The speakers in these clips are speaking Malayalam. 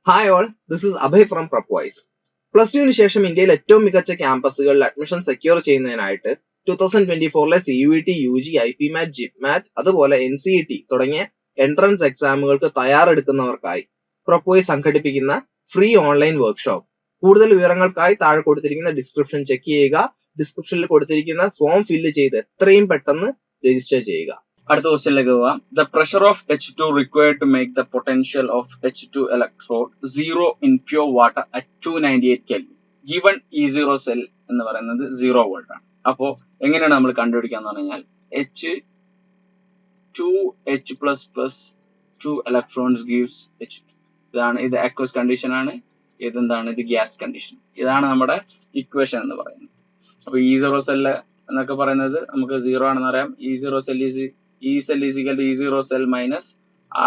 Hi all, this is Abhay from Prepwise. Plus ടുവിന് ശേഷം ഇന്ത്യയിൽ ഏറ്റവും മികച്ച ക്യാമ്പസുകളിൽ അഡ്മിഷൻ സെക്യൂർ ചെയ്യുന്നതിനായിട്ട് 2024 CUET, UG, IPMAT, JIPMAT അതുപോലെ NCET തുടങ്ങിയ എൻട്രൻസ് എക്സാമുകൾക്ക് തയ്യാറെടുക്കുന്നവർക്കായി Prepwise സംഘടിപ്പിക്കുന്ന ഫ്രീ ഓൺലൈൻ വർക്ക്ഷോപ്പ്. കൂടുതൽ വിവരങ്ങൾക്കായി താഴെ കൊടുത്തിരിക്കുന്ന ഡിസ്ക്രിപ്ഷൻ ചെക്ക് ചെയ്യുക. ഡിസ്ക്രിപ്ഷനിൽ കൊടുത്തിരിക്കുന്ന ഫോം ഫില്ല് ചെയ്ത് എത്രയും പെട്ടെന്ന് രജിസ്റ്റർ ചെയ്യുക. അടുത്ത ക്വസ്റ്റ്യനിലേക്ക് പോവാം. The pressure of H2 required to make the potential of H2 electrode 0 in pure water at 298 Kelvin. Given E0 cell എന്ന് പറയുന്നത് 0 volt ആണ്. അപ്പോൾ എങ്ങനെയാണ് നമ്മൾ കണ്ടുപിടിക്കാന്ന് പറഞ്ഞാൽ H2H++ 2 electrons gives H2. ഇതാണ്, ഇത് aqueous condition ആണ്. ഇതെന്താണ്, ഇത് ഗ്യാസ് കണ്ടീഷൻ. ഇതാണ് നമ്മുടെ ഇക്വേഷൻ എന്ന് പറയുന്നത്. അപ്പോൾ E0 cell എന്നൊക്കെ പറയുന്നത് നമുക്ക് 0 ആണെന്ന് അറിയാം. E0 cell is equal to E0 cell minus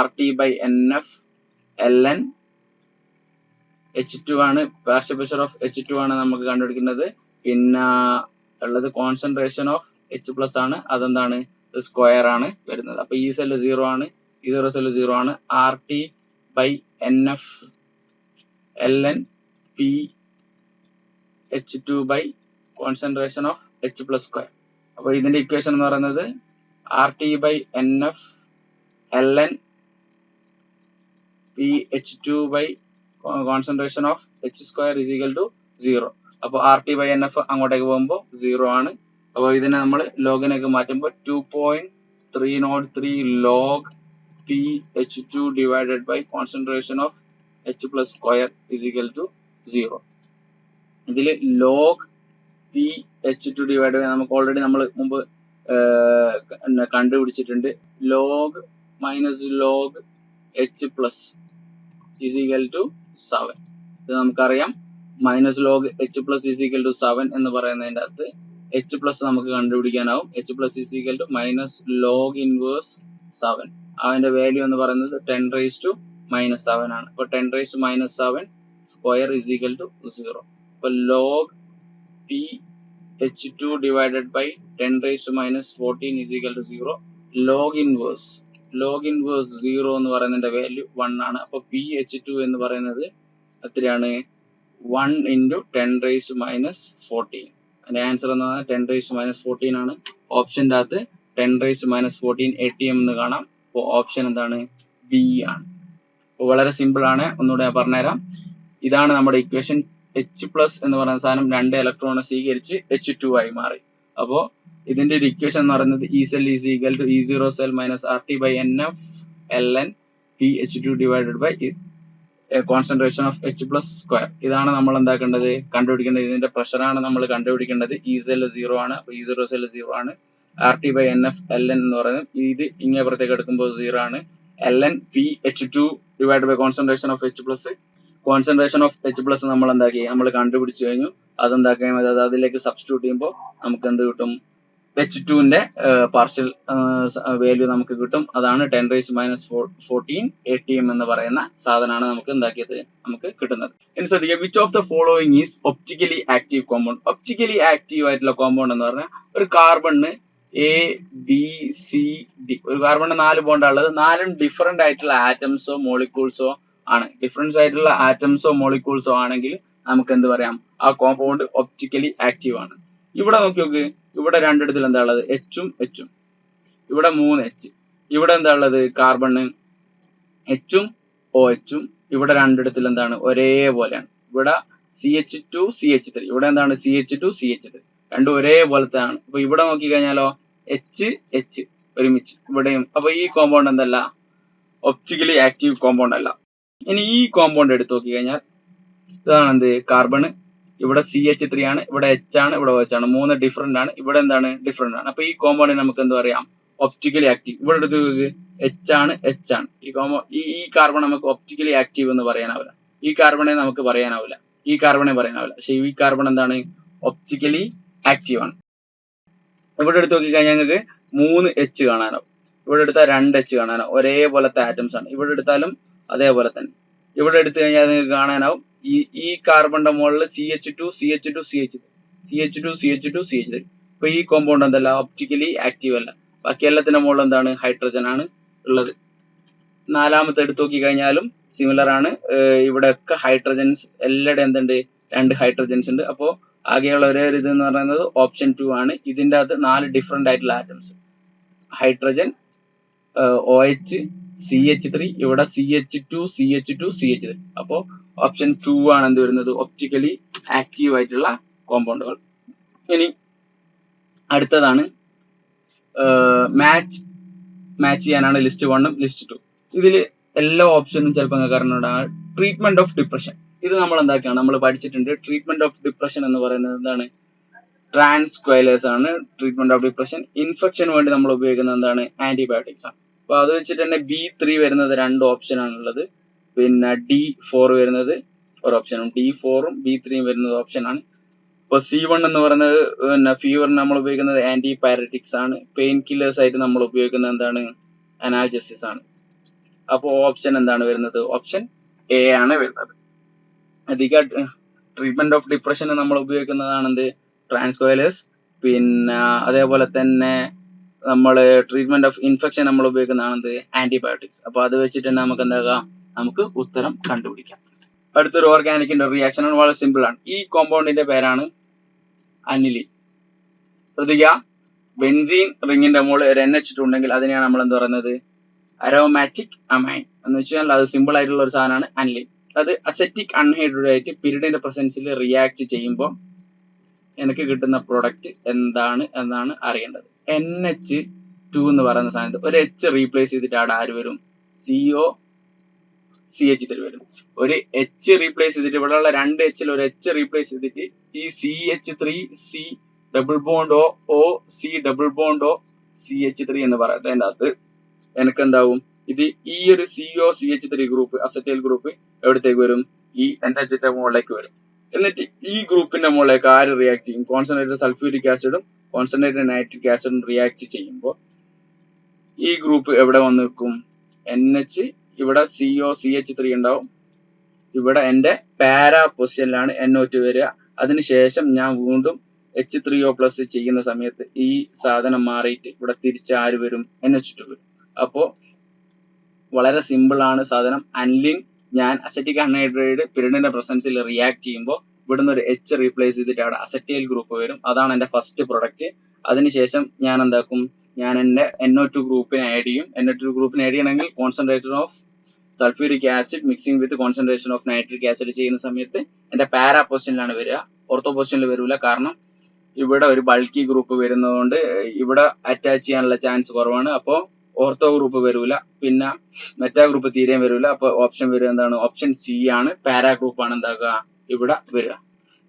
RT by NF ln H2 ആണ്. പാർഷ്യൽ പ്രഷർ ഓഫ് H2 ആണ് നമുക്ക് കണ്ടുപിടിക്കുന്നത്. പിന്നെ ഉള്ളത് കോൺസെൻട്രേഷൻ ഓഫ് H+ ആണ്. അതെന്താണ്, സ്ക്വയർ ആണ് വരുന്നത്. അപ്പൊ ഈ സെല്ല് 0 ആണ്, E0 സെല്ല് 0 ആണ്. RT by NF ln P H2 by concentration of H+ square. അപ്പൊ ഇതിന്റെ ഇക്വേഷൻ എന്ന് പറയുന്നത് RT by NF ln PH2 by concentration of H square is equal to 0. അപ്പോൾ RT by NF അങ്ങോട്ടേക്ക് പോകുമ്പോൾ 0 ആണ്. അപ്പോൾ ഇതിനെ നമ്മൾ ലോഗിനേക്ക് മാറ്റുമ്പോൾ 2.303 log PH2 divided by concentration of H+ square is equal to 0. ഇതിൽ log PH2 divided by നമുക്ക് ഓൾറെഡി നമ്മൾ മുമ്പ് കണ്ടുപിടിച്ചിട്ടുണ്ട്. Log minus log H+ is equal to 7. ഇത് നമുക്കറിയാം. Minus log H+ is equal to 7 എന്ന് പറയുന്നതിൻ്റെ അകത്ത് H+ നമുക്ക് കണ്ടുപിടിക്കാനാവും. H+ is equal to minus log inverse 7. അതിന്റെ വാല്യൂ എന്ന് പറയുന്നത് 10⁻⁻7 ആണ്. അപ്പോൾ 10⁻⁻7 സ്ക്വയർ is equal to 0. അപ്പോൾ log PH2 divided by 10⁻⁻14 is equal to 0. log inverse 0 എന്ന് പറയുന്നതിന്റെ വാല്യൂ 1 ആണ്. അപ്പോൾ PH2 എന്ന് പറയുന്നത് എത്രയാണ്, 1 × 10⁻⁻14. അതിന്റെ ആൻസർ എന്ന് പറഞ്ഞാൽ 10⁻⁻14 ആണ്. ഓപ്ഷന്റെ അകത്ത് 10⁻⁻14 ATM എന്ന് കാണാം. അപ്പോൾ ഓപ്ഷൻ എന്താണ്, ബി ആണ്. അപ്പോൾ വളരെ സിമ്പിൾ ആണ്. ഒന്നുകൂടെ ഞാൻ പറഞ്ഞുതരാം. ഇതാണ് നമ്മുടെ ഇക്വേഷൻ. H+ എന്ന് പറയുന്ന സാധനം 2 ഇലക്ട്രോണെ സ്വീകരിച്ച് H2 ആയി മാറി. അപ്പോൾ ഇതിന്റെ ഒരു ഇക്വേഷൻ എന്ന് പറയുന്നത് E cell is equal to E0 cell minus RT by NF ln PH2 divided by concentration of H+ square. ഇതാണ് നമ്മൾ എന്താക്കേണ്ടത്, കണ്ടുപിടിക്കേണ്ടത്. ഇതിന്റെ പ്രഷറാണ് നമ്മൾ കണ്ടുപിടിക്കേണ്ടത്. E cell 0 ആണ്. അപ്പോൾ E0 cell 0 ആണ്. RT by NF ln എന്ന് പറയുന്നത് ഇത് ഇങ്ങേപ്പുറത്തേക്ക് എടുക്കുമ്പോൾ 0 ആണ്. ln PH2 divided by concentration of H+. Concentration of H+ നമ്മൾ എന്താക്കി, നമ്മൾ കണ്ടുപിടിച്ചു കഴിഞ്ഞു. അതെന്താക്കിയാൽ മതി, അതിലേക്ക് സബ്സ്റ്റിറ്റ്യൂട്ട് ചെയ്യുമ്പോൾ നമുക്ക് എന്ത് കിട്ടും, H2ന്റെ പാർഷ്യൽ വാല്യൂ നമുക്ക് കിട്ടും. അതാണ് 10⁻⁻14 ATM എന്ന് പറയുന്ന സാധനമാണ് നമുക്ക് എന്താക്കിയത്, നമുക്ക് കിട്ടുന്നത്. ഇനി ശ്രദ്ധിക്കുക, which of the following is optically active compound. Optically active ആയിട്ടുള്ള കോമ്പൗണ്ട് എന്ന് പറഞ്ഞാൽ ഒരു കാർബണിന് ABCD, ഒരു കാർബണിന് 4 ബോണ്ടാണ് ഉള്ളത്. 4ഉം ഡിഫറെന്റ് ആയിട്ടുള്ള ആറ്റംസോ മോളിക്യൂൾസോ ആണ്. ഡിഫറൻസ് ആയിട്ടുള്ള ആറ്റംസോ മോളിക്യൂൾസോ ആണെങ്കിൽ നമുക്ക് എന്ത് പറയാം, ആ കോമ്പൗണ്ട് ഒപ്റ്റിക്കലി ആക്റ്റീവ് ആണ്. ഇവിടെ നോക്കി നോക്ക്, ഇവിടെ രണ്ടിടത്തിൽ എന്താ ഉള്ളത്, H ഉം H ഉം. ഇവിടെ 3 H. ഇവിടെ എന്താ ഉള്ളത്, കാർബണ് H ഉം OH ഉം. ഇവിടെ രണ്ടിടത്തിൽ എന്താണ്, ഒരേപോലെയാണ്. ഇവിടെ CH2 CH3. ഇവിടെ എന്താണ്, CH2 CH3. രണ്ടും ഒരേപോലത്തെ ആണ്. അപ്പൊ ഇവിടെ നോക്കി കഴിഞ്ഞാലോ H H ഒരുമിച്ച് ഇവിടെയും. അപ്പൊ ഈ കോമ്പൗണ്ട് എന്തല്ല, ഒപ്റ്റിക്കലി ആക്റ്റീവ് കോമ്പൗണ്ട് അല്ല. ഇനി ഈ കോമ്പൗണ്ട് എടുത്ത് നോക്കി കഴിഞ്ഞാൽ ഇതാണ് എന്ത്, കാർബണ്. ഇവിടെ CH3 ആണ്, ഇവിടെ H ആണ്, ഇവിടെ OH ആണ്. 3 ഡിഫറെന്റ് ആണ്. ഇവിടെ എന്താണ്, ഡിഫറെന്റ് ആണ്. അപ്പൊ ഈ കോമ്പൗണ്ടിന് നമുക്ക് എന്ത് പറയാം, ഒപ്റ്റിക്കലി ആക്റ്റീവ്. ഇവിടെ എടുത്ത് H ആണ്, H ആണ്. ഈ കാർബൺ നമുക്ക് ഒപ്റ്റിക്കലി ആക്റ്റീവ് എന്ന് പറയാനാവില്ല. ഈ കാർബണെ നമുക്ക് പറയാനാവില്ല. ഈ കാർബണെ പറയാനാവില്ല. പക്ഷെ ഈ കാർബൺ എന്താണ്, ഒപ്റ്റിക്കലി ആക്റ്റീവ് ആണ്. ഇവിടെ എടുത്ത് നോക്കി കഴിഞ്ഞാൽ ഞങ്ങൾക്ക് 3 H കാണാനാവും. ഇവിടെ എടുത്താൽ 2 H കാണാനാവും. ഒരേപോലത്തെ ആറ്റംസ് ആണ്. ഇവിടെ എടുത്താലും അതേപോലെ തന്നെ. ഇവിടെ എടുത്തു കഴിഞ്ഞാൽ നിങ്ങൾക്ക് കാണാനാവും ഈ കാർബണിന്റെ മുകളിൽ CH2 CH2 CH3 CH2 CH2 CH3. അപ്പൊ ഈ കോമ്പൗണ്ട് എന്തല്ല, ഒപ്റ്റിക്കലി ആക്റ്റീവ് അല്ല. ബാക്കി എല്ലാത്തിന്റെ മുകളിൽ എന്താണ്, ഹൈഡ്രജൻ ആണ് ഉള്ളത്. നാലാമത്തെ എടുത്തു നോക്കി കഴിഞ്ഞാലും സിമിലർ ആണ്. ഇവിടെയൊക്കെ ഹൈഡ്രജൻസ് എല്ലായിടെ എന്തുണ്ട്, 2 ഹൈഡ്രജൻസ് ഉണ്ട്. അപ്പോൾ ആകെയുള്ള ഒരേ ഒരു ഇത് എന്ന് പറയുന്നത് ഓപ്ഷൻ 2 ആണ്. ഇതിൻ്റെ അകത്ത് 4 ഡിഫറെന്റ് ആയിട്ടുള്ള ആറ്റംസ്, ഹൈഡ്രജൻ, OH, CH3, ഇവിടെ CH2, CH2, CH3. അപ്പോൾ ഓപ്ഷൻ 2 ആണ് എന്ത് വരുന്നത്, ഒപ്റ്റിക്കലി ആക്റ്റീവ് ആയിട്ടുള്ള കോമ്പൗണ്ടുകൾ. ഇനി അടുത്തതാണ് മാച്ച് ചെയ്യാനാണ് ലിസ്റ്റ് 1 ലിസ്റ്റ് 2. ഇതിൽ എല്ലാ ഓപ്ഷനും ചിലപ്പോൾ നിങ്ങൾക്ക് അറിഞ്ഞുകൊണ്ടാണ്. ട്രീറ്റ്മെന്റ് ഓഫ് ഡിപ്രഷൻ, ഇത് നമ്മൾ എന്താക്കിയാണ്, നമ്മൾ പഠിച്ചിട്ടുണ്ട്. ട്രീറ്റ്മെന്റ് ഓഫ് ഡിപ്രഷൻ എന്ന് പറയുന്നത് എന്താണ്, ട്രാൻസ്ക്വൈലേഴ്സ് ആണ് ട്രീറ്റ്മെന്റ് ഓഫ് ഡിപ്രഷൻ. ഇൻഫെക്ഷൻ വേണ്ടി നമ്മൾ ഉപയോഗിക്കുന്നത് എന്താണ്, ആന്റിബയോട്ടിക്സ് ആണ്. അപ്പൊ അത് വെച്ചിട്ട് തന്നെ B3 വരുന്നത് 2 ഓപ്ഷൻ ആണുള്ളത്. പിന്നെ D4 വരുന്നത് ഒരു ഓപ്ഷനും, D4ഉം B3യും വരുന്നത് ഓപ്ഷൻ ആണ്. ഇപ്പൊ C1 എന്ന് പറയുന്നത് പിന്നെ ഫീവറിന് നമ്മൾ ഉപയോഗിക്കുന്നത് ആന്റിപൈററ്റിക്സ് ആണ്. പെയിൻ കില്ലേഴ്സ് ആയിട്ട് നമ്മൾ ഉപയോഗിക്കുന്നത് എന്താണ്, അനാൽജസിസ് ആണ്. അപ്പോൾ ഓപ്ഷൻ എന്താണ് വരുന്നത്, ഓപ്ഷൻ A ആണ് വരുന്നത്. അധിക ട്രീറ്റ്മെന്റ് ഓഫ് ഡിപ്രഷൻ നമ്മൾ ഉപയോഗിക്കുന്നതാണ് എന്ത്, ട്രാൻസ്കോയിലേഴ്സ്. പിന്നെ അതേപോലെ തന്നെ നമ്മൾ ട്രീറ്റ്മെന്റ് ഓഫ് ഇൻഫെക്ഷൻ നമ്മൾ ഉപയോഗിക്കുന്നതാണ് എന്ത്, ആന്റിബയോട്ടിക്സ്. അപ്പൊ അത് വെച്ചിട്ട് നമുക്ക് എന്താകാം, നമുക്ക് ഉത്തരം കണ്ടുപിടിക്കാം. അടുത്തൊരു ഓർഗാനിക്കിന്റെ റിയാക്ഷൻ ആണ്, വളരെ സിമ്പിൾ ആണ്. ഈ കോമ്പൗണ്ടിന്റെ പേരാണ് അനിലിൻ. ശ്രദ്ധിക്കുക, ബെൻസീൻ റിങ്ങിന്റെ മുകളിൽ ഒരു NH2 ഉണ്ടെങ്കിൽ അതിനെയാണ് നമ്മൾ എന്ത് പറയുന്നത്, അരോമാറ്റിക് അമൈൻ എന്ന് വെച്ചാൽ അത് സിമ്പിൾ ആയിട്ടുള്ള ഒരു സാധനമാണ് അനിലിൻ. അത് അസെറ്റിക് അൺഹൈഡ്രേറ്റ് ആയിട്ട് പിരിഡിന്റെ പ്രസൻസിൽ റിയാക്ട് ചെയ്യുമ്പോൾ എനിക്ക് കിട്ടുന്ന പ്രൊഡക്റ്റ് എന്താണ് എന്നാണ് അറിയേണ്ടത്. NH2 എന്ന് പറയുന്ന സാധനത്ത് ഒരു H റീപ്ലേസ് ചെയ്തിട്ട് അവിടെ ആര് വരും, CH3 വരും. ഒരു H റീപ്ലേസ് ചെയ്തിട്ട് ഇവിടെയുള്ള 2 H ഒരു H റീപ്ലേസ് ചെയ്തിട്ട് ഈ CH3 C double bond O C double bond O CH3 എന്ന് പറയുന്നത് അതിൻ്റെ അകത്ത് എനിക്ക് എന്താവും, ഇത് ഈ ഒരു COCH3 ഗ്രൂപ്പ് അസറ്റൈൽ ഗ്രൂപ്പ് എവിടത്തേക്ക് വരും, ഈ NHന്റെ മുകളിലേക്ക് വരും. എന്നിട്ട് ഈ ഗ്രൂപ്പിന്റെ മുകളിലേക്ക് ആര് റിയാക്ട് ചെയ്യും, കോൺസെൻട്രേറ്റഡ് സൾഫ്യൂരിക് ആസിഡും കോൺസെൻട്രേറ്റഡ് നൈട്രിക് ആസിഡും റിയാക്ട് ചെയ്യുമ്പോൾ ഈ ഗ്രൂപ്പ് എവിടെ വന്ന് നിൽക്കും, NH, ഇവിടെ COCH3 ഉണ്ടാവും, ഇവിടെ എന്റെ പാരാ പൊസിഷനിലാണ് NO2 വരിക. അതിനുശേഷം ഞാൻ വീണ്ടും H3O+ ചെയ്യുന്ന സമയത്ത് ഈ സാധനം മാറിയിട്ട് ഇവിടെ തിരിച്ച് ആര് വരും, NH2 വരും. അപ്പോ വളരെ സിമ്പിൾ ആണ് സാധനം. അനിലിൻ ഞാൻ അസറ്റിക് അൺഹൈഡ്രേറ്റ് പിരിഡിന്റെ പ്രസൻസിൽ റിയാക്ട് ചെയ്യുമ്പോൾ ഇവിടുന്ന് ഒരു H റീപ്ലേസ് ചെയ്തിട്ട് അവിടെ അസറ്റൈൽ ഗ്രൂപ്പ് വരും. അതാണ് എന്റെ ഫസ്റ്റ് പ്രൊഡക്റ്റ്. അതിനുശേഷം ഞാൻ എന്താക്കും, ഞാൻ എന്റെ NO2 ഗ്രൂപ്പിനെ ആഡ് ചെയ്യും. NO2 ഗ്രൂപ്പിനെ ആഡ് ചെയ്യണമെങ്കിൽ concentration of sulphuric acid mixing with concentration of nitric acid ചെയ്യുന്ന സമയത്ത് എന്റെ പാരാ പൊസിഷനിലാണ് വരിക, ഓർത്തോ പൊസിഷനിൽ വരില്ല. കാരണം ഇവിടെ ഒരു ബൾക്കി ഗ്രൂപ്പ് വരുന്നതുകൊണ്ട് ഇവിടെ അറ്റാച്ച് ചെയ്യാനുള്ള ചാൻസ് കുറവാണ്. അപ്പോൾ ഓർത്തോ ഗ്രൂപ്പ് വരൂല, പിന്നെ മെറ്റാ ഗ്രൂപ്പ് തീരെയും വരൂല. അപ്പൊ ഓപ്ഷൻ വരിക എന്താണ്, ഓപ്ഷൻ C ആണ്, പാരാ ഗ്രൂപ്പ് ആണ് എന്താക്കുക ഇവിടെ വരിക.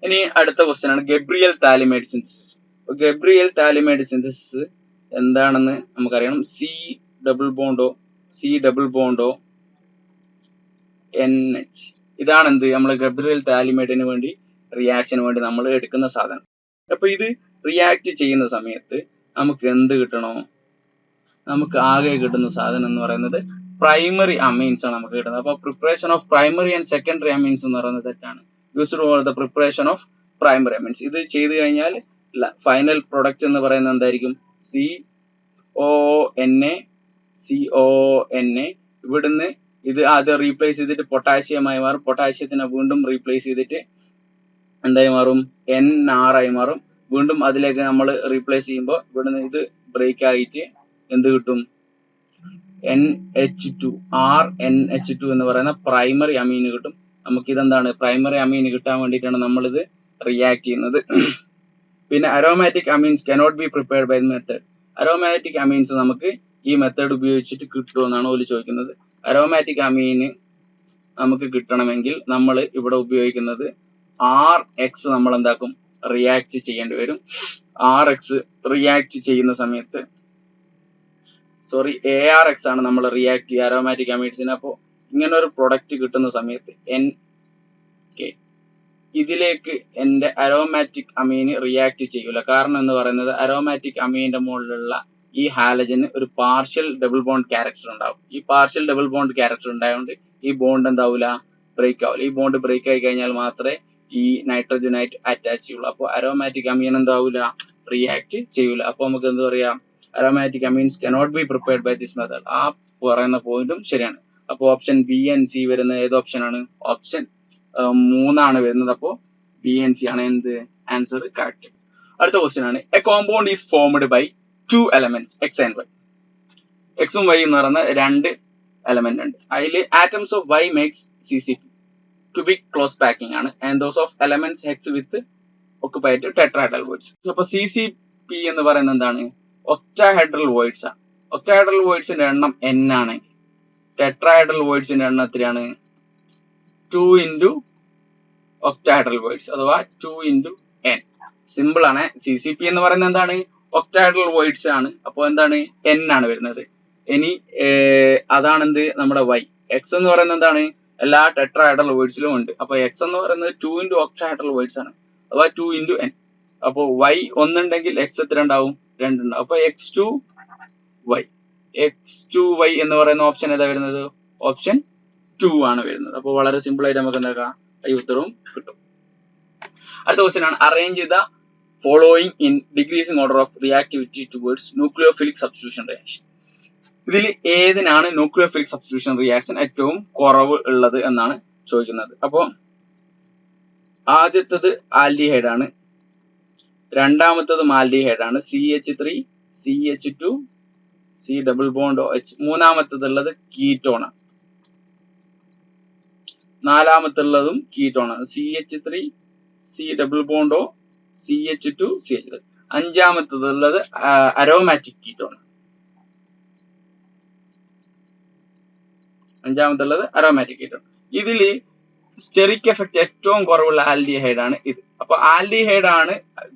ഇനി അടുത്ത ക്വസ്റ്റ്യൻ ആണ് Gabriel phthalimide synthesis. Gabriel phthalimide synthesis എന്താണെന്ന് നമുക്കറിയണം. C ഡബിൾ ബോണ്ടോ NH, ഇതാണ് എന്ത് നമ്മൾ ഗബ്രിയൽ താലിമൈഡിന് വേണ്ടി റിയാക്ഷന് വേണ്ടി നമ്മൾ എടുക്കുന്ന സാധനം. അപ്പൊ ഇത് റിയാക്ട് ചെയ്യുന്ന സമയത്ത് നമുക്ക് എന്ത് കിട്ടണോ, നമുക്ക് ആകെ കിട്ടുന്ന സാധനം എന്ന് പറയുന്നത് പ്രൈമറി അമീൻസ് ആണ് നമുക്ക് കിട്ടുന്നത്. അപ്പൊ preparation of primary and secondary amines എന്ന് പറയുന്നത് തെറ്റാണ്. Used for the preparation of primary amines. ഇത് ചെയ്ത് കഴിഞ്ഞാൽ ഫൈനൽ പ്രൊഡക്റ്റ് എന്ന് പറയുന്നത് എന്തായിരിക്കും, CONA. ഇവിടുന്ന് ഇത് ആദ്യം റീപ്ലേസ് ചെയ്തിട്ട് പൊട്ടാഷ്യമായി മാറും. പൊട്ടാഷ്യത്തിനെ വീണ്ടും റീപ്ലേസ് ചെയ്തിട്ട് എന്തായി മാറും, NR ആയി മാറും. വീണ്ടും അതിലേക്ക് നമ്മൾ റീപ്ലേസ് ചെയ്യുമ്പോൾ ഇവിടുന്ന് ഇത് ബ്രേക്ക് ആയിട്ട് എന്ത് കിട്ടും, NH2 RNH2 എന്ന് പറയുന്ന പ്രൈമറി അമീന് കിട്ടും. നമുക്ക് ഇതെന്താണ്, പ്രൈമറി അമീന് കിട്ടാൻ വേണ്ടിയിട്ടാണ് നമ്മളിത് റിയാക്ട് ചെയ്യുന്നത്. പിന്നെ aromatic amines cannot be prepared by method. Aromatic amines നമുക്ക് ഈ മെത്തേഡ് ഉപയോഗിച്ചിട്ട് കിട്ടുമെന്നാണ് ഓല് ചോദിക്കുന്നത്. അരോമാറ്റിക് അമീന് നമുക്ക് കിട്ടണമെങ്കിൽ നമ്മൾ ഇവിടെ ഉപയോഗിക്കുന്നത് RX നമ്മൾ എന്താക്കും, റിയാക്ട് ചെയ്യേണ്ടി വരും. RX റിയാക്ട് ചെയ്യുന്ന സമയത്ത് ARX ആണ് നമ്മൾ റിയാക്ട് ചെയ്യുക അരോമാറ്റിക് അമീൻസിന്. അപ്പോൾ ഇങ്ങനെ ഒരു പ്രൊഡക്റ്റ് കിട്ടുന്ന സമയത്ത് NK ഇതിലേക്ക് എന്റെ അരോമാറ്റിക് അമീന് റിയാക്ട് ചെയ്യൂല. കാരണം എന്ന് പറയുന്നത് അരോമാറ്റിക് അമീന്റെ മുകളിലുള്ള ഈ ഹാലജന് ഒരു പാർഷ്യൽ ഡബിൾ ബോണ്ട് ക്യാരക്ടർ ഉണ്ടാവും. ഈ പാർഷ്യൽ ഡബിൾ ബോണ്ട് ക്യാരക്ടർ ഉണ്ടായതുകൊണ്ട് ഈ ബോണ്ട് എന്താവൂല, ബ്രേക്ക് ആവില്ല. ഈ ബോണ്ട് ബ്രേക്ക് ആയി കഴിഞ്ഞാൽ മാത്രമേ ഈ നൈട്രജനായിട്ട് അറ്റാച്ച് ചെയ്യുള്ളൂ. അപ്പോൾ അരോമാറ്റിക് അമീൻ എന്താവൂല, റിയാക്ട് ചെയ്യൂല. അപ്പൊ നമുക്ക് എന്ത് പറയാം, aromatic amines cannot be prepared by this method. ആ പറയുന്ന പോയിന്റും ശരിയാണ്. അപ്പോൾ ഓപ്ഷൻ ബി ആൻഡ് സി വരുന്ന ഏത് ഓപ്ഷൻ ആണ്? ഓപ്ഷൻ 3 ആണ് വരുന്നത്. അപ്പോൾ ബി ആൻഡ് സി ആണ് എന്ത് ആൻസർ കറക്റ്റ്. അടുത്ത ക്വസ്റ്റ്യൻ ആണ് a compound is formed by 2 elements X and Y. എക്സും വൈ എന്ന് പറയുന്ന 2 എലമെന്റ് ഉണ്ട്. അതിൽ atoms of Y makes CCP cubic close packing ആണ് and those of elements X with occupied tetrahedral voids. അപ്പൊ CCP എന്ന് പറയുന്നത് എന്താണ്? ഒക്ടാഹെഡ്രൽ വോയിഡ്സ് ആണ്. ഒക്ടാഹെഡ്രൽ വോയിഡ്സിന്റെ എണ്ണം n ആണെങ്കിൽ ടെട്രാഹെഡ്രൽ വോയിഡ്സിന്റെ എണ്ണം എത്രയാണ്? 2 into ഒക്ടാഹെഡ്രൽ വോയിഡ്സ് അഥവാ 2 into n. സിമ്പിൾ ആണ്. CCP എന്ന് പറയുന്നത് എന്താണ്? ഒക്ടാഹെഡ്രൽ വോയിഡ്സ് ആണ്. അപ്പോൾ എന്താണ്? n ആണ് വരുന്നത്. ഇനി അതാണ് എന്ത് നമ്മുടെ y. x എന്ന് പറയുന്നത് എന്താണ്? എല്ലാ ടെട്രാഹെഡ്രൽ വോയിഡ്സിലും ഉണ്ട്. അപ്പൊ x എന്ന് പറയുന്നത് 2 into ഒക്ടാഹെഡ്രൽ വോയിഡ്സ് ആണ് അഥവാ 2 into n. അപ്പോൾ y ഒന്നുണ്ടെങ്കിൽ x എത്ര ഉണ്ടാവും? 2 ഉണ്ടാവും. അപ്പൊ x2y എന്ന് പറയുന്ന ഓപ്ഷൻ ഏതാ വരുന്നത്? ഓപ്ഷൻ 2 ആണ് വരുന്നത്. അപ്പോൾ വളരെ സിമ്പിൾ ആയിട്ട് നമുക്ക് എന്താക്കാം? ഈ ഉത്തരവും കിട്ടും. അടുത്ത ക്വസ്റ്റ്യൻ ആണ് arrange the following in decreasing order of reactivity towards nucleophilic substitution reaction. ഇതിൽ ഏതിനാണ് ന്യൂക്ലിയോഫിലിക് സബ്സ്റ്റിറ്റ്യൂഷൻ റിയാക്ഷൻ ഏറ്റവും കുറവ് ഉള്ളത് എന്നാണ് ചോദിക്കുന്നത്. അപ്പോൾ ആദ്യത്തത് ആൽഡിഹൈഡ് ആണ്, രണ്ടാമത്തത് മാൽഡിഹൈഡ് ആണ് CH3 CH2 C double bond OH. മൂന്നാമത്തതുള്ളത് കീറ്റോൺ ആണ്. നാലാമത്തുള്ളതും കീറ്റോൺ ആണ് CH3 C double bond O CH2 CH3. അഞ്ചാമത്തതുള്ളത് അരോമാറ്റിക് കീറ്റോൺ ആണ്. ഇതിൽ സ്റ്റെറിക് എഫക്ട് ഏറ്റവും കുറവുള്ള ആൽഡിഹൈഡ് ആണ് ഇത്. അപ്പൊ ആൽഡിഹൈഡ് ആണ്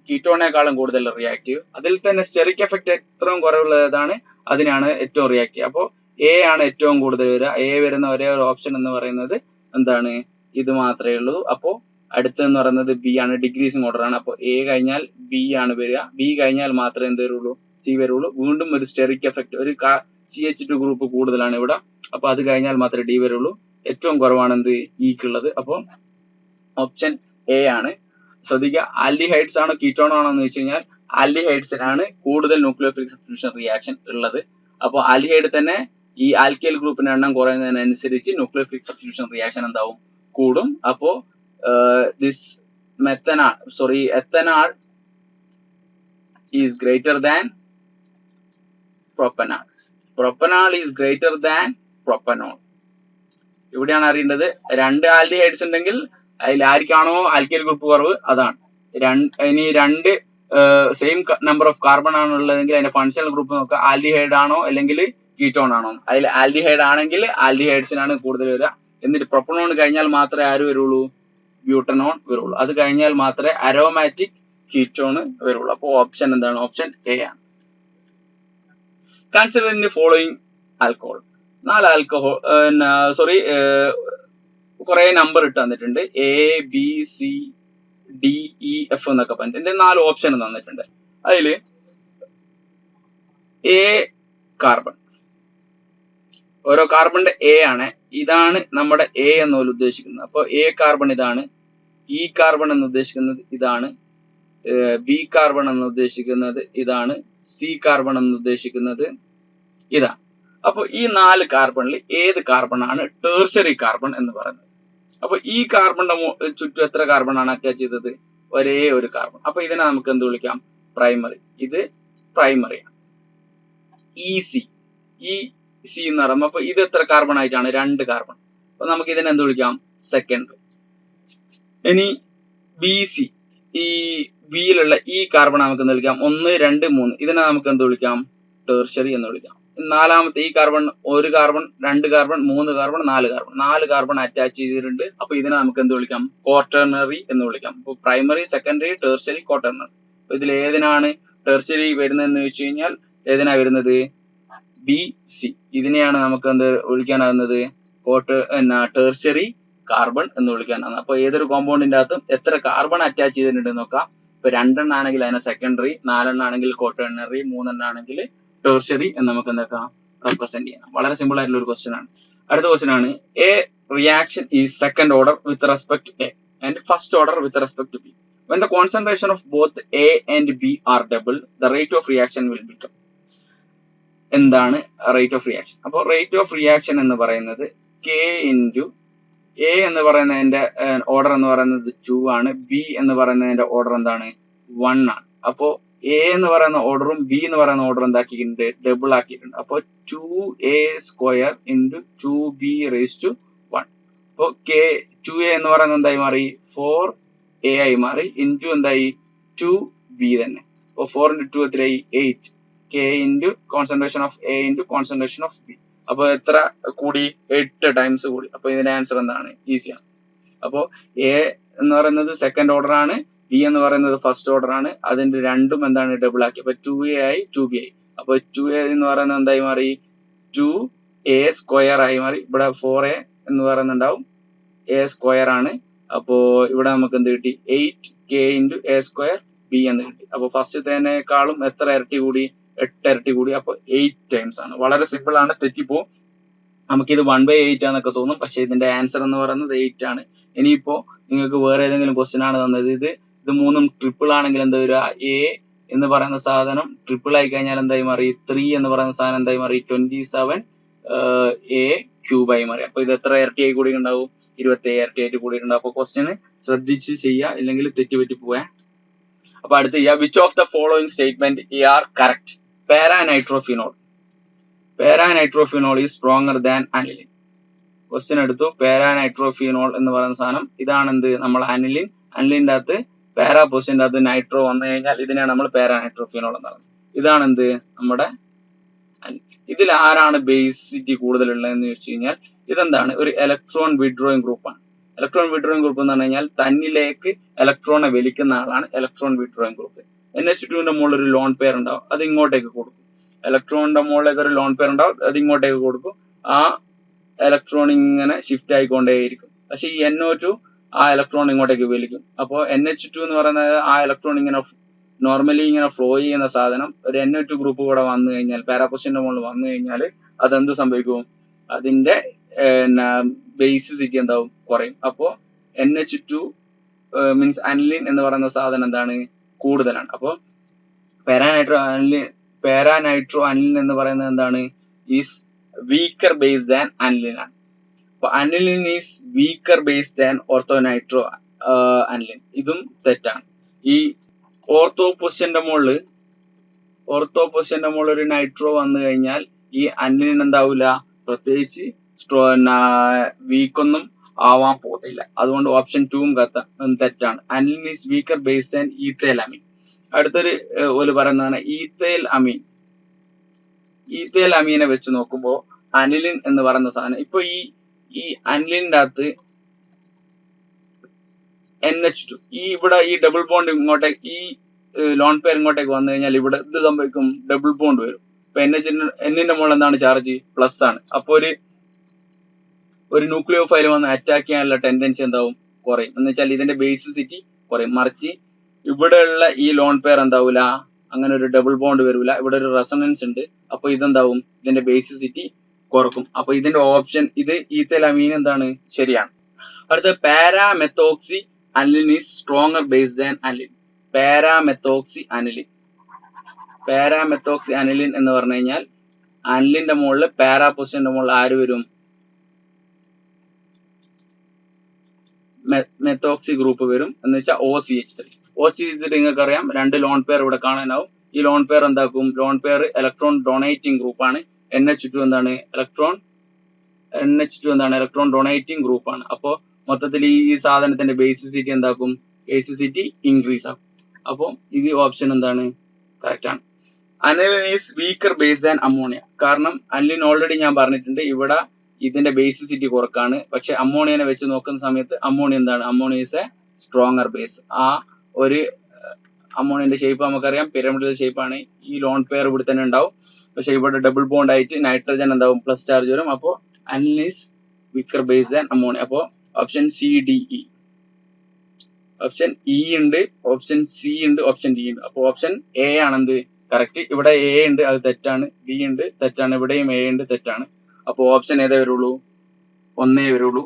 കീറ്റോണേക്കാളും കൂടുതൽ റിയാക്റ്റീവ്. അതിൽ തന്നെ സ്റ്റെറിക് എഫക്ട് ഏറ്റവും കുറവുള്ളതാണ്, അതിനാണ് ഏറ്റവും റിയാക്റ്റീവ്. അപ്പോൾ എ ആണ് ഏറ്റവും കൂടുതൽ വരിക. എ വരുന്ന ഒരേ ഒരു ഓപ്ഷൻ എന്ന് പറയുന്നത് എന്താണ്? ഇത് മാത്രമേ ഉള്ളൂ. അപ്പോൾ അടുത്തെന്ന് പറയുന്നത് ബി ആണ്, ഡിക്രീസിംഗ് ഓർഡർ ആണ്. അപ്പോൾ എ കഴിഞ്ഞാൽ ബി ആണ് വരിക. ബി കഴിഞ്ഞാൽ മാത്രമേ എന്ത് വരുള്ളൂ? സി വരുള്ളൂ. വീണ്ടും ഒരു സ്റ്റെറിക് എഫക്ട്, ഒരു CH2 ഗ്രൂപ്പ് കൂടുതലാണ് ഇവിടെ. അപ്പൊ അത് കഴിഞ്ഞാൽ മാത്രമേ ഡി വരുള്ളൂ. ഏറ്റവും കുറവാണ് എന്ത്? ഇക്കുള്ളത്. അപ്പോൾ ഓപ്ഷൻ എ ആണ്. ശ്രദ്ധിക്കുക, ആൽഡിഹൈഡ്സ് ആണോ കീറ്റോൺ ആണോ എന്ന് വെച്ച് കഴിഞ്ഞാൽ ആൽഡിഹൈഡ്സിനാണ് കൂടുതൽ ന്യൂക്ലിയോഫിലിക് സബ്സ്റ്റിറ്റ്യൂഷൻ റിയാക്ഷൻ ഉള്ളത്. അപ്പോൾ ആൽഡിഹൈഡ് തന്നെ ഈ ആൽക്കൈൽ ഗ്രൂപ്പിന്റെ എണ്ണം കുറയുന്നതിനനുസരിച്ച് ന്യൂക്ലിയോഫിലിക് സബ്സ്റ്റിറ്റ്യൂഷൻ റിയാക്ഷൻ എന്താവും? കൂടും. അപ്പോ this ethanol is greater than propanol. Propanol is greater than propanol. ഇവിടെയാണ് അറിയേണ്ടത്. 2 ആൽഡിഹൈഡ്സ് ഉണ്ടെങ്കിൽ അതിൽ ആർക്കാണോ ആൽക്കൈൽ ഗ്രൂപ്പ് കുറവ് അതാണ്. ഇനി 2 സെയിം നമ്പർ ഓഫ് കാർബൺ ആണുള്ളതെങ്കിൽ അതിന്റെ ഫങ്ഷണൽ ഗ്രൂപ്പ് നോക്കുക. ആൽഡിഹൈഡ് ആണോ അല്ലെങ്കിൽ കീറ്റോൺ ആണോ? അതിൽ ആൽഡിഹൈഡ് ആണെങ്കിൽ ആൽഡിഹൈഡ്സിനാണ് കൂടുതൽ വരിക. എന്നിട്ട് പ്രൊപ്പനോൺ കഴിഞ്ഞാൽ മാത്രമേ ആര് വരുള്ളൂ? ബ്യൂട്ടനോൺ വരുള്ളൂ. അത് കഴിഞ്ഞാൽ മാത്രമേ അരോമാറ്റിക് കീറ്റോൺ വരുള്ളൂ. അപ്പോൾ ഓപ്ഷൻ എന്താണ്? ഓപ്ഷൻ എ ആണ്. Consider the following alcohol. 4 alcohol കുറെ നമ്പർ ഇട്ട് തന്നിട്ടുണ്ട്. ABCDEF എന്നൊക്കെ പറഞ്ഞിട്ട് ഇതിന്റെ 4 ഓപ്ഷൻ തന്നിട്ടുണ്ട്. അതില് എ കാർബൺ, ഓരോ കാർബണിന്റെ എ ആണ്. ഇതാണ് നമ്മുടെ എ എന്ന് ഉദ്ദേശിക്കുന്നത്. അപ്പോൾ എ കാർബൺ ഇതാണ്, ഇ കാർബൺ എന്ന് ഉദ്ദേശിക്കുന്നത് ഇതാണ്, ബി കാർബൺ എന്ന് ഉദ്ദേശിക്കുന്നത് ഇതാണ്, സി കാർബൺ എന്ന് ഉദ്ദേശിക്കുന്നത് ഇതാണ്. അപ്പോൾ ഈ 4 കാർബണിൽ ഏത് കാർബൺ ആണ് ടേർഷ്യറി കാർബൺ എന്ന് പറയുന്നത്? അപ്പൊ ഈ കാർബണിന്റെ ചുറ്റും എത്ര കാർബൺ ആണ് അറ്റാച്ച് ചെയ്തത്? ഒരേ ഒരു കാർബൺ. അപ്പൊ ഇതിനെ നമുക്ക് എന്ത് വിളിക്കാം? പ്രൈമറി. ഇത് പ്രൈമറി ആണ്. EC എന്ന് പറയുമ്പോൾ അപ്പൊ ഇത് എത്ര കാർബൺ ആയിട്ടാണ്? 2 കാർബൺ. അപ്പൊ നമുക്ക് ഇതിനെ എന്ത് വിളിക്കാം? സെക്കൻഡറി. ഇനി BC, ഈ ബിയിലുള്ള ഈ കാർബൺ നമുക്ക് എന്ത് വിളിക്കാം? 1, 2, 3. ഇതിനെ നമുക്ക് എന്ത് വിളിക്കാം? ടേർഷ്യറി എന്ന് വിളിക്കാം. നാലാമത്തെ ഈ carbon 1 carbon, 2 carbon, 3 carbon, 4 carbon, 4 carbon attach ചെയ്തിട്ടുണ്ട്. അപ്പൊ ഇതിനെ നമുക്ക് എന്ത് വിളിക്കാം? ക്വാട്ടർണറി എന്ന് വിളിക്കാം. അപ്പൊ പ്രൈമറി, സെക്കൻഡറി, ടേർഷ്യറി, ക്വാട്ടർണറി. അപ്പൊ ഇതിൽ ഏതിനാണ് ടേർഷ്യറി വരുന്നതെന്ന് വെച്ച് കഴിഞ്ഞാൽ ഏതിനാ വരുന്നത്? BC. ഇതിനെയാണ് നമുക്ക് എന്ത് വിളിക്കാനാകുന്നത്? ടേർഷ്യറി കാർബൺ എന്ന് വിളിക്കാനാണ്. അപ്പൊ ഏതൊരു കോമ്പൗണ്ടിന്റെ അകത്തും എത്ര കാർബൺ അറ്റാച്ച് ചെയ്തിട്ടുണ്ട് നോക്കാം. ഇപ്പൊ 2 ആണെങ്കിൽ അതിനെ സെക്കൻഡറി, 4 ആണെങ്കിൽ ക്വാട്ടർണറി, 3 ആണെങ്കിൽ ടേർഷ്യറി എന്ന് നമുക്ക് എന്താക്കാം? റെപ്രസെന്റ് ചെയ്യാം. വളരെ സിമ്പിൾ ആയിട്ടുള്ള ഒരു ക്വസ്റ്റ്യൻ ആണ്. അടുത്ത ക്വസ്റ്റ്യൻ ആണ് a reaction is second order with respect to A and first order with respect to B. When the concentration of both A and B are double, the rate of reaction will become. എന്താണ് റേറ്റ് ഓഫ് റിയാക്ഷൻ. അപ്പോൾ റേറ്റ് ഓഫ് റിയാക്ഷൻ എന്ന് പറയുന്നത് K ഇൻറ്റു എ എന്ന് പറയുന്നതിന്റെ ഓർഡർ എന്ന് പറയുന്നത് 2 ആണ്. ബി എന്ന് പറയുന്നതിന്റെ ഓർഡർ എന്താണ് 1 ആണ്. അപ്പോ എ എന്ന് പറയുന്ന ഓർഡറും ബി എന്ന് പറയുന്ന ഓർഡറും എന്താക്കിയിട്ടുണ്ട് ഡബിൾ ആക്കിയിട്ടുണ്ട്. അപ്പോൾ 2a² into 2b raise to 1. അപ്പോൾ K2a എന്ന് പറയുന്നത് എന്തായി മാറി 4a ആയി മാറി ഇൻറ്റു എന്തായി 2b തന്നെ. അപ്പോൾ 4 ഇൻറ്റു 2 എത്രയായി 8. K into concentration of A into concentration of B. അപ്പൊ എത്ര കൂടി 8 ടൈംസ് കൂടി. അപ്പൊ ഇതിന്റെ ആൻസർ എന്താണ് ഈസിയാണ്. അപ്പോ എ എന്ന് പറയുന്നത് സെക്കൻഡ് ഓർഡർ ആണ്, ബി എന്ന് പറയുന്നത് ഫസ്റ്റ് ഓർഡർ ആണ്. അതിന്റെ രണ്ടും എന്താണ് ഡബിൾ ആക്കി. അപ്പൊ 2a ആയി 2b ആയി. അപ്പൊ 2a എന്ന് പറയുന്നത് എന്തായി മാറി 2a² ആയി മാറി. ഇവിടെ 4a എന്ന് പറയുന്നുണ്ടാവും a² ആണ്. അപ്പോ ഇവിടെ നമുക്ക് എന്ത് കിട്ടി 8k ഇൻറ്റു a² b എന്ന് കിട്ടി. അപ്പൊ ഫസ്റ്റത്തേനേക്കാളും എത്ര ഇരട്ടി കൂടി 8 ഇരട്ടി കൂടി. അപ്പൊ 8 ടൈംസ് ആണ്. വളരെ സിമ്പിൾ ആണ്, തെറ്റിപ്പോ നമുക്കിത് 1/8 ആണെന്നൊക്കെ തോന്നും, പക്ഷെ ഇതിന്റെ ആൻസർ എന്ന് പറയുന്നത് 8 ആണ്. ഇനിയിപ്പോ നിങ്ങൾക്ക് വേറെ ഏതെങ്കിലും ക്വസ്റ്റ്യൻ ആണ് തന്നത്, ഇത് മൂന്നും ട്രിപ്പിൾ ആണെങ്കിൽ എന്താ വരിക എ എന്ന് പറയുന്ന സാധനം ട്രിപ്പിൾ ആയി കഴിഞ്ഞാൽ എന്തായി മാറി 3 എന്ന് പറയുന്ന സാധനം എന്തായി മാറി 27a³ ആയി മാറി. അപ്പൊ ഇത് എത്ര ഇരട്ടിയായി കൂടി ഉണ്ടാവും 27 ഇരട്ടിയായിട്ട് കൂടിയിട്ടുണ്ടാവും. അപ്പൊ ക്വസ്റ്റ്യന് ശ്രദ്ധിച്ച് ചെയ്യുക, ഇല്ലെങ്കിൽ തെറ്റുപറ്റി പോവാ. അപ്പൊ അടുത്ത് ചെയ്യുക which of the following statement are correct. Paranitrophenol is stronger than aniline. Question എടുത്തു. പാരാനൈട്രോഫിനോൾ എന്ന് പറയുന്ന സാധനം ഇതാണ് എന്ത് നമ്മൾ അനിലിൻ. അനിലിന്റെ അകത്ത് പാരാ പൊസിഷന്റെ അകത്ത് നൈട്രോ വന്നു കഴിഞ്ഞാൽ ഇതിനെയാണ് നമ്മൾ പാരാനൈട്രോഫിനോൾ എന്ന് പറയുന്നത്. ഇതാണ് എന്ത് നമ്മുടെ ഇതിൽ ആരാണ് ബേസിറ്റി കൂടുതലുള്ളതെന്ന് ചോദിച്ചു കഴിഞ്ഞാൽ ഇതെന്താണ് ഒരു ഇലക്ട്രോൺ വിഡ്രോയിങ് ഗ്രൂപ്പാണ്. ഇലക്ട്രോൺ വിഡ്രോയിങ് ഗ്രൂപ്പ് എന്ന് പറഞ്ഞു കഴിഞ്ഞാൽ തന്നിലേക്ക് ഇലക്ട്രോണെ വലിക്കുന്ന ആളാണ് ഇലക്ട്രോൺ വിഡ്രോയിങ് ഗ്രൂപ്പ്. NH2 മുകളിൽ ഒരു ലോൺ പെയർ ഉണ്ടാവും, അത് ഇങ്ങോട്ടേക്ക് കൊടുക്കും. ഇലക്ട്രോണിന്റെ മുകളിലേക്ക് ഒരു ലോൺ പെയർ ഉണ്ടാവും, അത് ഇങ്ങോട്ടേക്ക് കൊടുക്കും. ആ ഇലക്ട്രോൺ ഇങ്ങനെ ഷിഫ്റ്റ് ആയിക്കൊണ്ടേയിരിക്കും. പക്ഷെ ഈ NO2 ആ ഇലക്ട്രോൺ ഇങ്ങോട്ടേക്ക് വലിക്കും. അപ്പോൾ NH2 എന്ന് പറയുന്നത് ആ ഇലക്ട്രോൺ ഇങ്ങനെ നോർമലി ഇങ്ങനെ ഫ്ലോ ചെയ്യുന്ന സാധനം ഒരു NO2 ഗ്രൂപ്പ് കൂടെ വന്നു കഴിഞ്ഞാൽ പാരാപൊസിഷന്റെ മുകളിൽ വന്നു കഴിഞ്ഞാൽ അതെന്ത് സംഭവിക്കും, അതിന്റെ ബേസിസിറ്റി എന്താവും കുറയും. അപ്പോ NH2 മീൻസ് അനിലിൻ എന്ന് പറയുന്ന സാധനം എന്താണ് കൂടുതലാണ്. അപ്പോ പാരാനൈട്രോ അനിലിൻ എന്ന് പറയുന്നത് എന്താണ് is weaker base than aniline ആണ്. അപ്പൊ aniline is weaker base than orthonitro aniline. ഇതും തെറ്റാണ്. ഈ ഓർത്തോ പൊസിഷന്റെ മുകളിൽ ഒരു നൈട്രോ വന്നു കഴിഞ്ഞാൽ ഈ അനിലിൻ എന്താവൂല പ്രത്യേകിച്ച് വീക്കൊന്നും ആവാൻ പോകുന്നില്ല. അതുകൊണ്ട് ഓപ്ഷൻ 2 തെറ്റാണ്. Aniline is weaker base than ethyl amine. അടുത്തൊരു ഒരു പറയുന്നതാണ് ഈഥൈൽ അമീനെ വെച്ച് നോക്കുമ്പോൾ അനിലിൻ എന്ന് പറയുന്ന സാധനം ഇപ്പൊ ഈ അനിലിന്റെ അകത്ത് NH2 ഇവിടെ ഈ ഡബിൾ ബോണ്ട് ഇങ്ങോട്ടേക്ക് ഈ ലോൺ പെയർ ഇങ്ങോട്ടേക്ക് വന്നു കഴിഞ്ഞാൽ ഇവിടെ ഇത് സംഭവിക്കും ഡബിൾ ബോണ്ട് വരും. ഇപ്പൊ എന്നിന്റെ മുകളിൽ എന്താണ് ചാർജ് പ്ലസ് ആണ്. അപ്പൊ ഒരു ന്യൂക്ലിയോ ഫൈൽ വന്ന് അറ്റാക്ക് ചെയ്യാനുള്ള ടെൻഡൻസി എന്താവും കുറയും. എന്ന് വെച്ചാൽ ഇതിന്റെ ബേസിസിറ്റി കുറയും. മറിച്ച് ഇവിടെയുള്ള ഈ ലോൺ പെയർ എന്താവൂല, അങ്ങനെ ഒരു ഡബിൾ ബോണ്ട് വരൂല, ഇവിടെ ഒരു റെസൊണൻസ് ഉണ്ട്. അപ്പൊ ഇതെന്താവും ഇതിന്റെ ബേസിസിറ്റി കുറക്കും. അപ്പൊ ഇതിന്റെ ഓപ്ഷൻ ഇത് ഈഥൈൽ അമീൻ എന്താണ് ശരിയാണ്. അടുത്ത paramethoxy aniline is stronger base than aniline. Paramethoxy aniline എന്ന് പറഞ്ഞു കഴിഞ്ഞാൽ അനിലിന്റെ മുകളിൽ പാരാ പൊസിഷന്റെ മുകളിൽ ആര് വരും മെത്തോക്സി ഗ്രൂപ്പ് വരും. എന്ന് വെച്ചാൽ OCH3 നിങ്ങൾക്ക് അറിയാം 2 ലോൺ പെയർ ഇവിടെ കാണാനാവും. ഈ ലോൺ പെയർ എന്താക്കും, lone pair electron donating group ആണ്. NH2 എന്താണ് ഇലക്ട്രോൺ ഡൊണേറ്റിംഗ് ഗ്രൂപ്പ് ആണ്. അപ്പോ മൊത്തത്തിൽ ഈ സാധനത്തിന്റെ ബേസിസിറ്റി എന്താക്കും, ബേസിസിറ്റി ഇൻക്രീസ് ആക്കും. അപ്പൊ ഇത് ഓപ്ഷൻ എന്താണ് കറക്റ്റ് ആണ്. Aniline is weaker base than ammonia. കാരണം അനിലിൻ ഓൾറെഡി ഞാൻ പറഞ്ഞിട്ടുണ്ട് ഇവിടെ ഇതിന്റെ ബേസിസിറ്റി കുറക്കാണ്. പക്ഷെ അമോണിയനെ വെച്ച് നോക്കുന്ന സമയത്ത് അമോണിയ എന്താണ്, ammonia is A stronger base. ആ ഒരു അമോണിയന്റെ ഷേപ്പ് നമുക്കറിയാം പിരമിഡൽ ഷേപ്പ് ആണ്. ഈ ലോൺ പെയർ ഇവിടെ തന്നെ ഉണ്ടാവും. പക്ഷെ ഇവിടെ ഡബിൾ ബോണ്ട് ആയിട്ട് നൈട്രജൻ എന്താവും പ്ലസ് ചാർജ് വരും. അപ്പോ aniline is weaker base than ammonia. അപ്പോ ഓപ്ഷൻ CDE. ഓപ്ഷൻ E ഉണ്ട്, ഓപ്ഷൻ C ഉണ്ട്, ഓപ്ഷൻ D ഉണ്ട്. അപ്പൊ ഓപ്ഷൻ A ആണെന്ത് കറക്റ്റ്. ഇവിടെ A ഉണ്ട്, അത് തെറ്റാണ്. B ഉണ്ട്, തെറ്റാണ്. ഇവിടെയും A ഉണ്ട്, തെറ്റാണ്. അപ്പൊ ഓപ്ഷൻ ഏതേ വരുള്ളൂ, ഒന്നേ വരുള്ളൂ.